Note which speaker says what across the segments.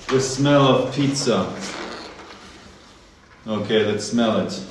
Speaker 1: The smell of pizza. Okay, let's smell it.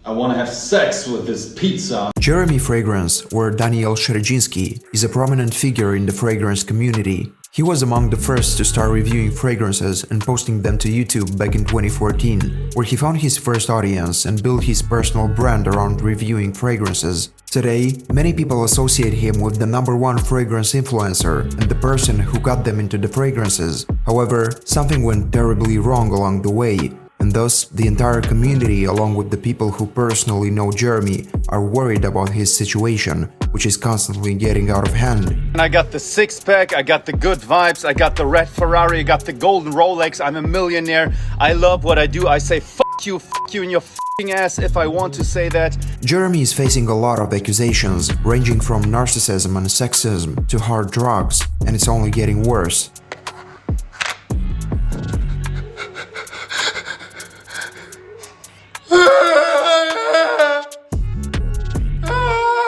Speaker 1: I want to have sex with this pizza.
Speaker 2: Jeremy Fragrance, or Daniel Szeredziński, is a prominent figure in the fragrance community. He was among the first to start reviewing fragrances and posting them to YouTube back in 2014, where he found his first audience and built his personal brand around reviewing fragrances. Today, many people associate him with the #1 fragrance influencer and the person who got them into the fragrances. However, something went terribly wrong along the way, and thus the entire community, along with the people who personally know Jeremy, are worried about his situation, which is constantly getting out of hand.
Speaker 1: I got the six-pack, I got the good vibes, I got the red Ferrari, I got the golden Rolex, I'm a millionaire, I love what I do, I say fuck you in your f***ing ass if I want to say that.
Speaker 2: Jeremy is facing a lot of accusations, ranging from narcissism and sexism to hard drugs, and it's only getting worse.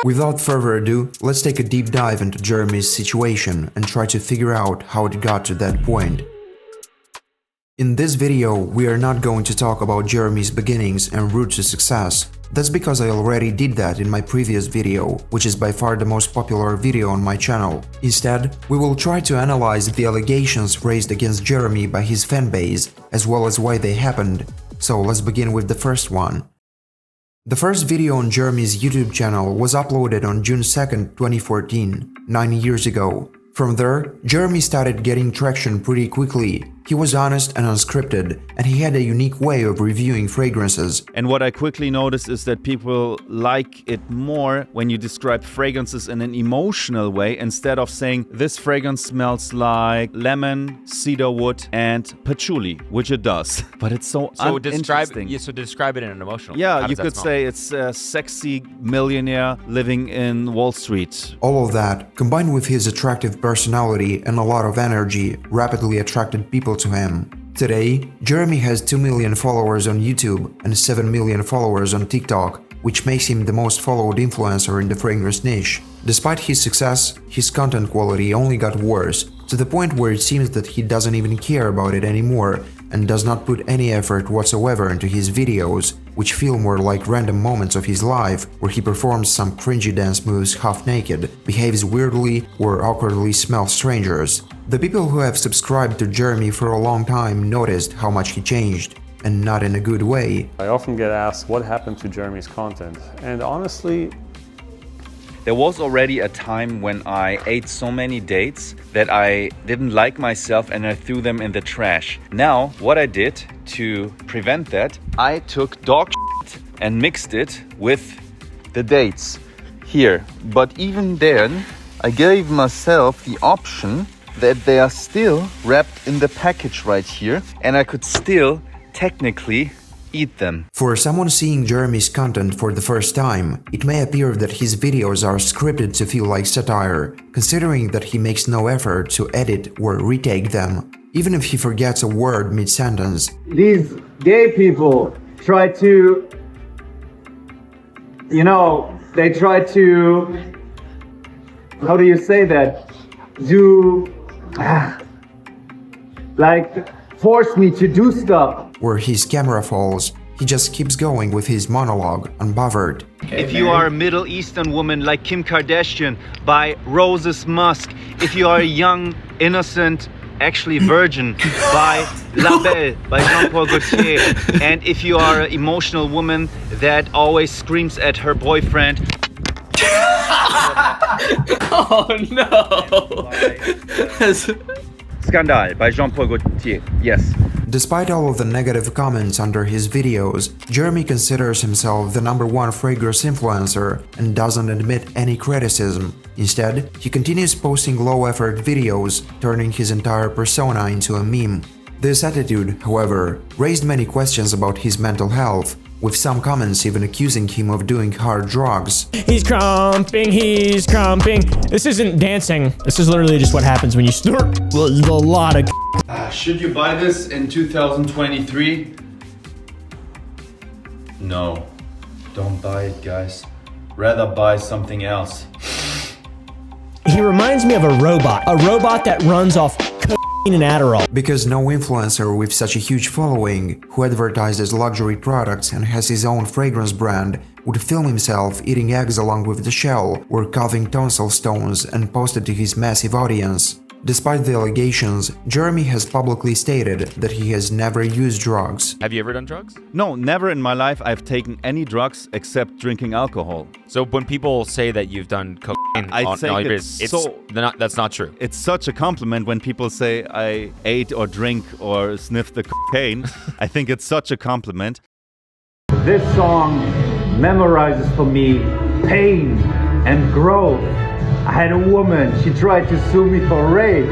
Speaker 2: Without further ado, let's take a deep dive into Jeremy's situation and try to figure out how it got to that point. In this video, we are not going to talk about Jeremy's beginnings and route to success. That's because I already did that in my previous video, which is by far the most popular video on my channel. Instead, we will try to analyze the allegations raised against Jeremy by his fanbase, as well as why they happened. So let's begin with the first one. The first video on Jeremy's YouTube channel was uploaded on June 2nd, 2014, 9 years ago. From there, Jeremy started getting traction pretty quickly. He was honest and unscripted, and he had a unique way of reviewing fragrances.
Speaker 1: And what I quickly noticed is that people like it more when you describe fragrances in an emotional way instead of saying this fragrance smells like lemon, cedarwood, and patchouli, which it does. But it's so uninteresting.
Speaker 3: So describe it in an emotional way.
Speaker 1: Yeah, you could say it's a sexy millionaire living in Wall Street.
Speaker 2: All of that, combined with his attractive personality and a lot of energy, rapidly attracted people to him. Today, Jeremy has 2 million followers on YouTube and 7 million followers on TikTok, which makes him the most followed influencer in the fragrance niche. Despite his success, his content quality only got worse, to the point where it seems that he doesn't even care about it anymore and does not put any effort whatsoever into his videos, which feel more like random moments of his life where he performs some cringy dance moves half naked, behaves weirdly, or awkwardly smells strangers. The people who have subscribed to Jeremy for a long time noticed how much he changed, and not in a good way.
Speaker 4: I often get asked what happened to Jeremy's content, and honestly,
Speaker 1: There was already a time when I ate so many dates that I didn't like myself and I threw them in the trash. Now, what I did to prevent that, I took dog shit and mixed it with the dates here. But even then, I gave myself the option that they are still wrapped in the package right here and I could still technically eat them.
Speaker 2: For someone seeing Jeremy's content for the first time, it may appear that his videos are scripted to feel like satire, considering that he makes no effort to edit or retake them, even if he forgets a word mid-sentence.
Speaker 5: These gay people try to, they try to, how do you say that? Force me to do stuff.
Speaker 2: Where his camera falls, he just keeps going with his monologue, unbothered.
Speaker 6: If you are a Middle Eastern woman like Kim Kardashian by Roses Musk, if you are a young, innocent, actually virgin by La Belle by Jean-Paul Gaultier, and if you are an emotional woman that always screams at her boyfriend.
Speaker 3: Oh no!
Speaker 6: Skandal by Jean-Paul Gaultier, yes.
Speaker 2: Despite all of the negative comments under his videos, Jeremy considers himself the #1 fragrance influencer and doesn't admit any criticism. Instead, he continues posting low-effort videos, turning his entire persona into a meme. This attitude, however, raised many questions about his mental health, with some comments even accusing him of doing hard drugs.
Speaker 7: He's crumping. This isn't dancing. This is literally just what happens when you snort a lot of.
Speaker 1: Should you buy this in 2023? No, don't buy it, guys. Rather buy something else.
Speaker 7: He reminds me of a robot that runs off an Adderall.
Speaker 2: Because no influencer with such a huge following, who advertises luxury products and has his own fragrance brand, would film himself eating eggs along with the shell or coughing tonsil stones and post it to his massive audience. Despite the allegations, Jeremy has publicly stated that he has never used drugs.
Speaker 3: Have you ever done drugs?
Speaker 1: No, never in my life I've taken any drugs except drinking alcohol.
Speaker 3: So when people say that you've done cocaine,
Speaker 1: I
Speaker 3: on
Speaker 1: think
Speaker 3: all your
Speaker 1: it's
Speaker 3: videos,
Speaker 1: so-
Speaker 3: that's not true.
Speaker 1: It's such a compliment when people say I ate or drink or sniffed the cocaine. I think it's such a compliment.
Speaker 5: This song memorizes for me pain and growth. I had a woman, she tried to sue me for rape.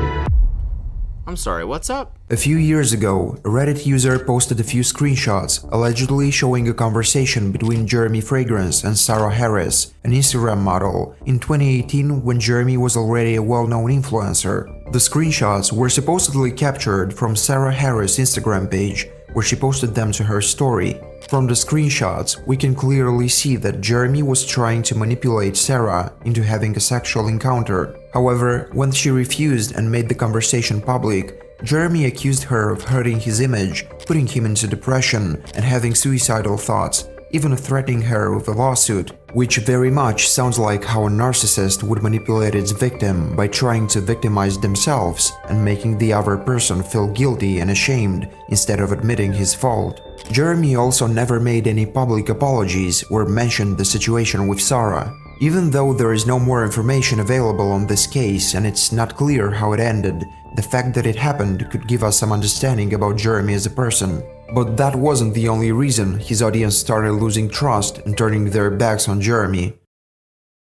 Speaker 8: I'm sorry, what's up?
Speaker 2: A few years ago, a Reddit user posted a few screenshots allegedly showing a conversation between Jeremy Fragrance and Sarah Harris, an Instagram model, in 2018 when Jeremy was already a well-known influencer. The screenshots were supposedly captured from Sarah Harris' Instagram page, where she posted them to her story. From the screenshots, we can clearly see that Jeremy was trying to manipulate Sarah into having a sexual encounter. However, when she refused and made the conversation public, Jeremy accused her of hurting his image, putting him into depression and having suicidal thoughts, even threatening her with a lawsuit, which very much sounds like how a narcissist would manipulate its victim by trying to victimize themselves and making the other person feel guilty and ashamed instead of admitting his fault. Jeremy also never made any public apologies or mentioned the situation with Sarah. Even though there is no more information available on this case and it's not clear how it ended, the fact that it happened could give us some understanding about Jeremy as a person. But that wasn't the only reason his audience started losing trust and turning their backs on Jeremy.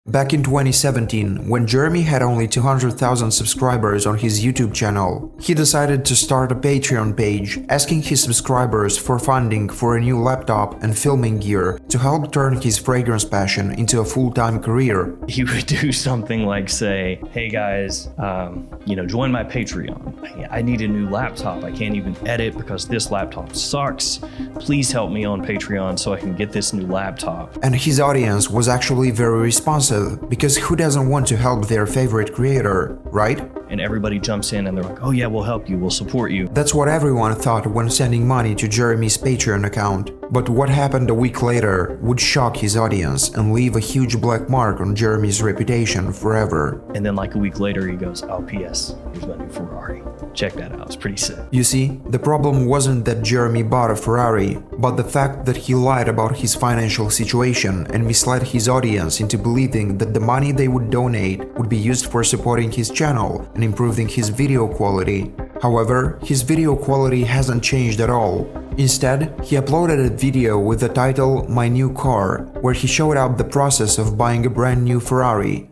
Speaker 2: Back in 2017, when Jeremy had only 200,000 subscribers on his YouTube channel, he decided to start a Patreon page asking his subscribers for funding for a new laptop and filming gear to help turn his fragrance passion into a full-time career.
Speaker 9: He would do something like say, hey guys, join my Patreon. I need a new laptop. I can't even edit because this laptop sucks. Please help me on Patreon so I can get this new laptop.
Speaker 2: And his audience was actually very responsive, because who doesn't want to help their favorite creator, right?
Speaker 9: And everybody jumps in and they're like, oh yeah, we'll help you, we'll support you.
Speaker 2: That's what everyone thought when sending money to Jeremy's Patreon account. But what happened a week later would shock his audience and leave a huge black mark on Jeremy's reputation forever.
Speaker 9: And then like a week later he goes, oh P.S. here's my new Ferrari. Check that out, it's pretty sick.
Speaker 2: You see, the problem wasn't that Jeremy bought a Ferrari, but the fact that he lied about his financial situation and misled his audience into believing that the money they would donate would be used for supporting his channel and improving his video quality. However, his video quality hasn't changed at all. Instead, he uploaded a video with the title My New Car, where he showed up the process of buying a brand new Ferrari.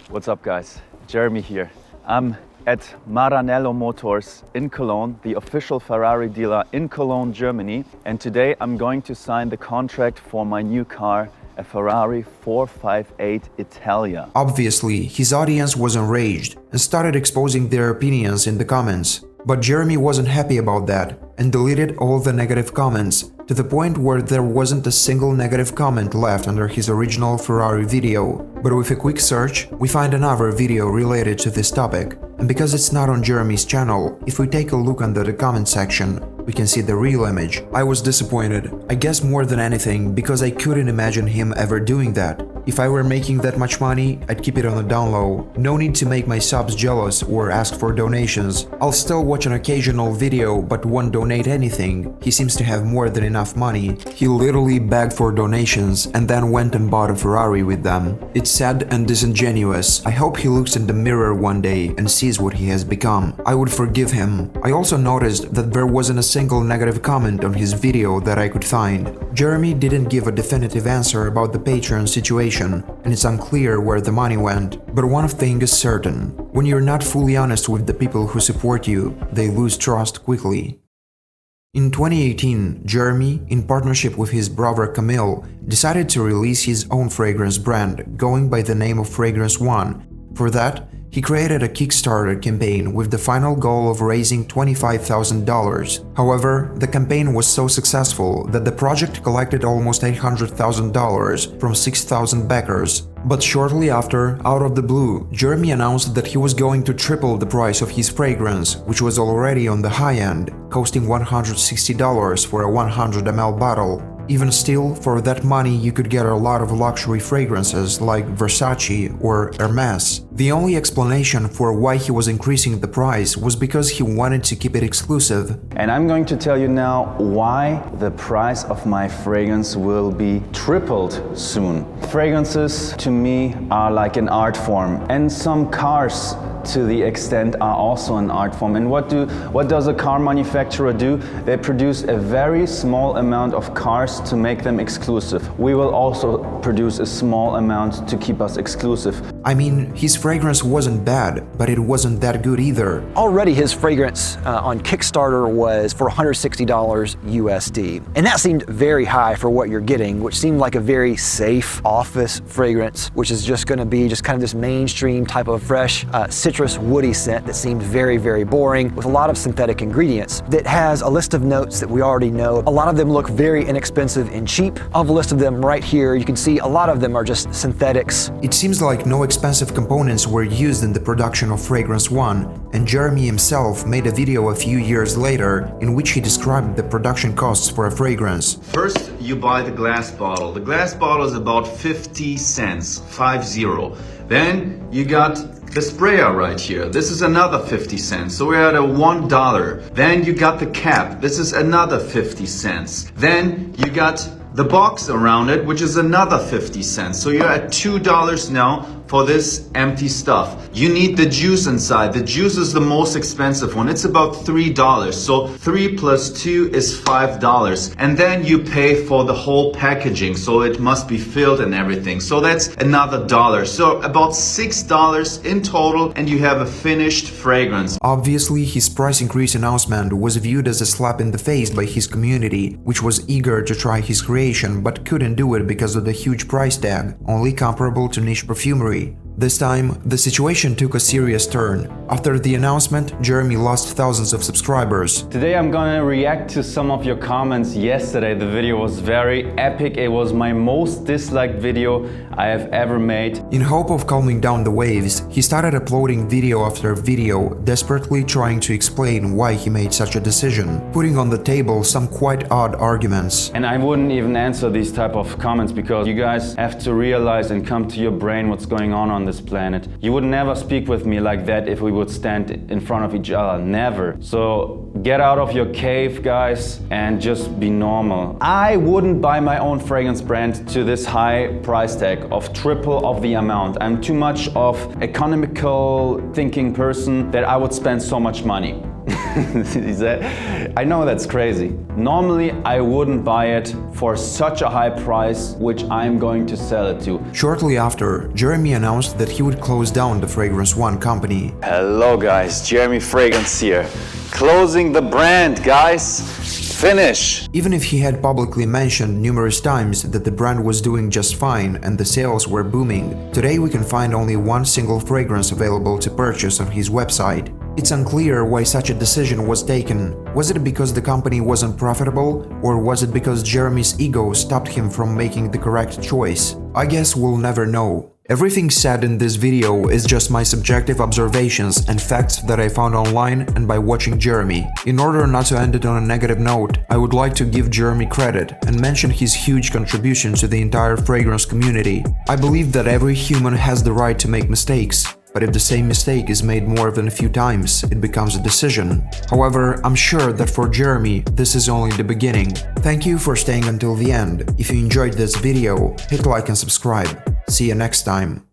Speaker 1: What's up, guys? Jeremy here. I'm at Maranello Motors in Cologne, the official Ferrari dealer in Cologne, Germany. And today I'm going to sign the contract for my new car, a Ferrari 458 Italia.
Speaker 2: Obviously, his audience was enraged and started exposing their opinions in the comments. But Jeremy wasn't happy about that and deleted all the negative comments, to the point where there wasn't a single negative comment left under his original Ferrari video. But with a quick search, we find another video related to this topic. And because it's not on Jeremy's channel, if we take a look under the comment section, we can see the real image. I was disappointed, I guess more than anything, because I couldn't imagine him ever doing that. If I were making that much money, I'd keep it on the down low. No need to make my subs jealous or ask for donations. I'll still watch an occasional video but won't donate anything. He seems to have more than enough money. He literally begged for donations and then went and bought a Ferrari with them. It's sad and disingenuous. I hope he looks in the mirror one day and sees what he has become. I would forgive him. I also noticed that there wasn't a single negative comment on his video that I could find. Jeremy didn't give a definitive answer about the Patreon situation, and it's unclear where the money went. But one thing is certain: when you're not fully honest with the people who support you, they lose trust quickly. In 2018, Jeremy, in partnership with his brother Camille, decided to release his own fragrance brand, going by the name of Fragrance One. For that, he created a Kickstarter campaign with the final goal of raising $25,000. However, the campaign was so successful that the project collected almost $800,000 from 6,000 backers. But shortly after, out of the blue, Jeremy announced that he was going to triple the price of his fragrance, which was already on the high end, costing $160 for a 100 ml bottle. Even still, for that money you could get a lot of luxury fragrances like Versace or Hermes. The only explanation for why he was increasing the price was because he wanted to keep it exclusive.
Speaker 10: And I'm going to tell you now why the price of my fragrance will be tripled soon. Fragrances to me are like an art form, and some cars to the extent are also an art form. And what does a car manufacturer do? They produce a very small amount of cars to make them exclusive. We will also produce a small amount to keep us exclusive.
Speaker 2: I mean, his fragrance wasn't bad, but it wasn't that good either.
Speaker 11: Already his fragrance on Kickstarter was for $160 USD. And that seemed very high for what you're getting, which seemed like a very safe office fragrance, which is just gonna be just kind of this mainstream type of fresh citrus woody scent that seemed very, very boring with a lot of synthetic ingredients that has a list of notes that we already know. A lot of them look very inexpensive and cheap. Of a list of them right here, you can see a lot of them are just synthetics.
Speaker 2: It seems like no expensive components were used in the production of Fragrance 1, and Jeremy himself made a video a few years later in which he described the production costs for a fragrance.
Speaker 1: First, you buy the glass bottle. The glass bottle is about 50 cents, 50. Then you got the sprayer right here. This is another 50 cents. So we're at a $1. Then you got the cap. This is another 50 cents. Then you got the box around it, which is another 50 cents. So you're at $2 now for this empty stuff. You need the juice inside. The juice is the most expensive one. It's about $3. So 3 plus 2 is $5. And then you pay for the whole packaging. So it must be filled and everything. So that's another $1. So about $6 in total, and you have a finished fragrance.
Speaker 2: Obviously, his price increase announcement was viewed as a slap in the face by his community, which was eager to try his creation but couldn't do it because of the huge price tag, only comparable to niche perfumery. This time, the situation took a serious turn. After the announcement, Jeremy lost thousands of subscribers.
Speaker 10: Today I'm gonna react to some of your comments. Yesterday the video was very epic. It was my most disliked video I have ever made.
Speaker 2: In hope of calming down the waves, he started uploading video after video, desperately trying to explain why he made such a decision, putting on the table some quite odd arguments.
Speaker 10: And I wouldn't even answer these type of comments because you guys have to realize and come to your brain what's going on this planet. You would never speak with me like that if we would stand in front of each other. Never. So get out of your cave, guys, and just be normal. I wouldn't buy my own fragrance brand to this high price tag of triple of the amount. I'm too much of economical thinking person that I would spend so much money. I know that's crazy. Normally I wouldn't buy it for such a high price, which I'm going to sell it to.
Speaker 2: Shortly after, Jeremy announced that he would close down the Fragrance 1 company.
Speaker 10: Hello guys, Jeremy Fragrance here. Closing the brand, guys. Finish!
Speaker 2: Even if he had publicly mentioned numerous times that the brand was doing just fine and the sales were booming, today we can find only one single fragrance available to purchase on his website. It's unclear why such a decision was taken. Was it because the company wasn't profitable, or was it because Jeremy's ego stopped him from making the correct choice? I guess we'll never know. Everything said in this video is just my subjective observations and facts that I found online and by watching Jeremy. In order not to end it on a negative note, I would like to give Jeremy credit and mention his huge contribution to the entire fragrance community. I believe that every human has the right to make mistakes, but if the same mistake is made more than a few times, it becomes a decision. However, I'm sure that for Jeremy, this is only the beginning. Thank you for staying until the end. If you enjoyed this video, hit like and subscribe. See you next time.